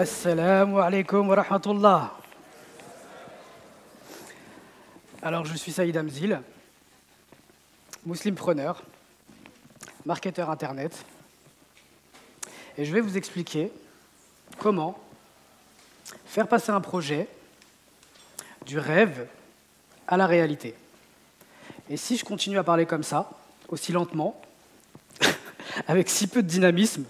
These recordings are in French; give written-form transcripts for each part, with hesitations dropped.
Assalamu alaikum wa rahmatullah. Alors, je suis Saïd Amzil, muslimpreneur, marketeur internet, et je vais vous expliquer comment faire passer un projet du rêve à la réalité. Et si je continue à parler comme ça, aussi lentement, avec si peu de dynamisme,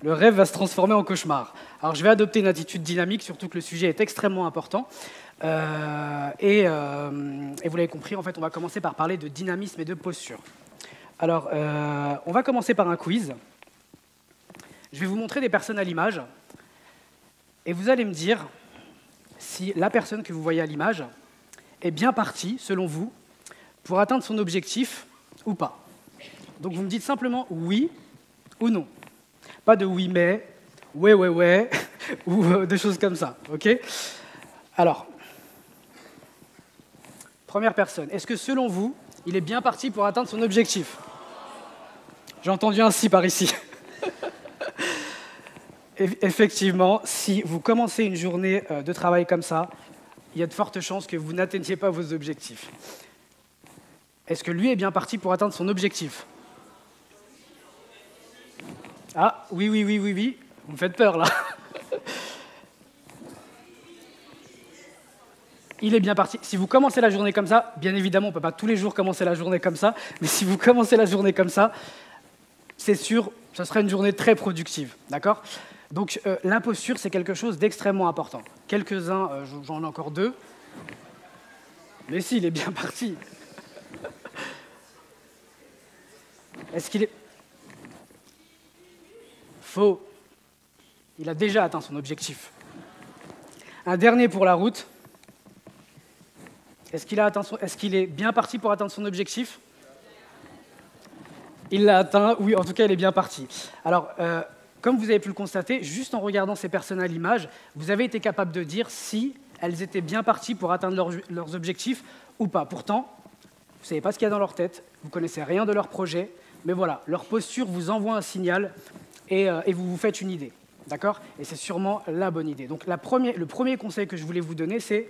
le rêve va se transformer en cauchemar. Alors je vais adopter une attitude dynamique, surtout que le sujet est extrêmement important. Et vous l'avez compris, en fait, on va commencer par parler de dynamisme et de posture. Alors, on va commencer par un quiz. Je vais vous montrer des personnes à l'image, et vous allez me dire si la personne que vous voyez à l'image est bien partie, selon vous, pour atteindre son objectif ou pas. Donc vous me dites simplement oui ou non. Pas de oui mais, ouais, ou des choses comme ça, ok? Alors, première personne, est-ce que selon vous, il est bien parti pour atteindre son objectif? J'ai entendu un si par ici. Effectivement, si vous commencez une journée de travail comme ça, il y a de fortes chances que vous n'atteigniez pas vos objectifs. Est-ce que lui est bien parti pour atteindre son objectif? Ah, oui, vous me faites peur là. Il est bien parti. Si vous commencez la journée comme ça, bien évidemment, on ne peut pas tous les jours commencer la journée comme ça, mais si vous commencez la journée comme ça, c'est sûr, ce sera une journée très productive, d'accord? Donc la posture, c'est quelque chose d'extrêmement important. Quelques-uns, j'en ai encore deux, mais si, il est bien parti. Est-ce qu'il est... Faux. Il a déjà atteint son objectif. Un dernier pour la route. Est-ce qu'il est bien parti pour atteindre son objectif? Il l'a atteint, oui, en tout cas, il est bien parti. Alors, comme vous avez pu le constater, juste en regardant ces personnes à l'image, vous avez été capable de dire si elles étaient bien parties pour atteindre leurs objectifs ou pas. Pourtant, vous ne savez pas ce qu'il y a dans leur tête, vous ne connaissez rien de leur projet, mais voilà, leur posture vous envoie un signal et vous vous faites une idée. D'accord? Et c'est sûrement la bonne idée. Donc le premier conseil que je voulais vous donner, c'est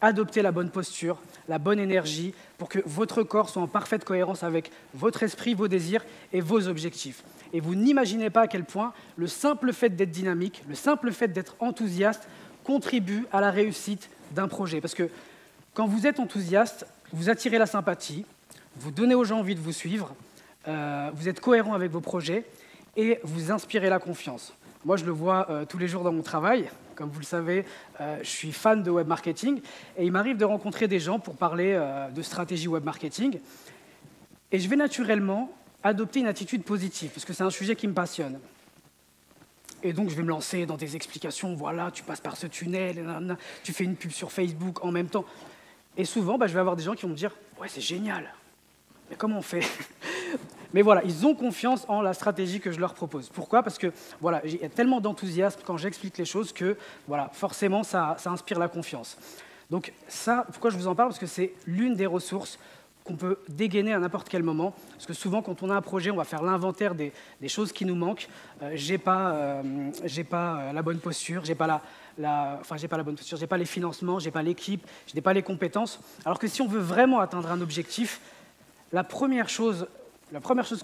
adopter la bonne posture, la bonne énergie, pour que votre corps soit en parfaite cohérence avec votre esprit, vos désirs et vos objectifs. Et vous n'imaginez pas à quel point le simple fait d'être dynamique, le simple fait d'être enthousiaste contribue à la réussite d'un projet. Parce que quand vous êtes enthousiaste, vous attirez la sympathie, vous donnez aux gens envie de vous suivre, vous êtes cohérent avec vos projets et vous inspirez la confiance. Moi, je le vois tous les jours dans mon travail. Comme vous le savez, je suis fan de web marketing et il m'arrive de rencontrer des gens pour parler de stratégie web marketing. Et je vais naturellement adopter une attitude positive parce que c'est un sujet qui me passionne. Et donc, je vais me lancer dans des explications. Voilà, tu passes par ce tunnel, nanana, tu fais une pub sur Facebook en même temps. Et souvent, je vais avoir des gens qui vont me dire « Ouais, c'est génial, mais comment on fait ?» Mais voilà, ils ont confiance en la stratégie que je leur propose. Pourquoi? Parce que voilà, il y a tellement d'enthousiasme quand j'explique les choses que voilà, forcément, ça inspire la confiance. Donc ça, pourquoi je vous en parle? Parce que c'est l'une des ressources qu'on peut dégainer à n'importe quel moment. Parce que souvent, quand on a un projet, on va faire l'inventaire des choses qui nous manquent. J'ai pas la bonne posture, j'ai pas j'ai pas la bonne posture, j'ai pas les financements, j'ai pas l'équipe, je n'ai pas les compétences. Alors que si on veut vraiment atteindre un objectif, la première chose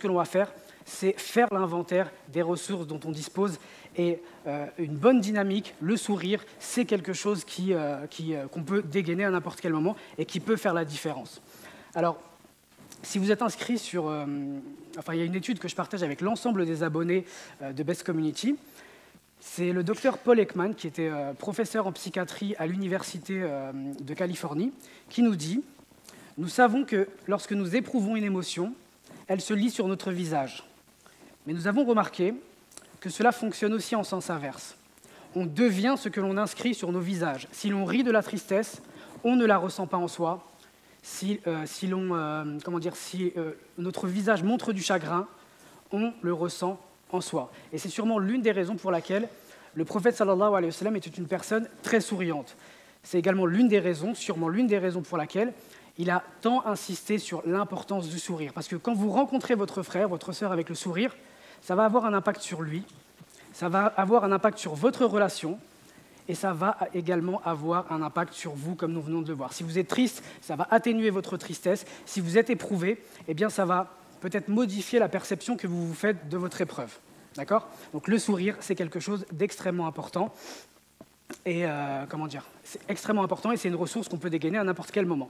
que l'on va faire, c'est faire l'inventaire des ressources dont on dispose. Et une bonne dynamique, le sourire, c'est quelque chose qu'on peut dégainer à n'importe quel moment et qui peut faire la différence. Alors, si vous êtes inscrit sur... il y a une étude que je partage avec l'ensemble des abonnés de Best Community. C'est le docteur Paul Ekman, qui était professeur en psychiatrie à l'Université de Californie, qui nous dit « Nous savons que lorsque nous éprouvons une émotion, elle se lit sur notre visage. Mais nous avons remarqué que cela fonctionne aussi en sens inverse. On devient ce que l'on inscrit sur nos visages. Si l'on rit de la tristesse, on ne la ressent pas en soi. Si notre visage montre du chagrin, on le ressent en soi. Et c'est sûrement l'une des raisons pour laquelle le prophète sallallahu alayhi wa sallam était une personne très souriante. C'est également sûrement l'une des raisons pour laquelle il a tant insisté sur l'importance du sourire. Parce que quand vous rencontrez votre frère, votre sœur avec le sourire, ça va avoir un impact sur lui. ça va avoir un impact sur votre relation et ça va également avoir un impact sur vous, comme nous venons de le voir. Si vous êtes triste, ça va atténuer votre tristesse. Si vous êtes éprouvé, eh bien, ça va peut-être modifier la perception que vous vous faites de votre épreuve. D'accord ? Donc le sourire, c'est quelque chose d'extrêmement important. Et c'est extrêmement important et c'est une ressource qu'on peut dégainer à n'importe quel moment.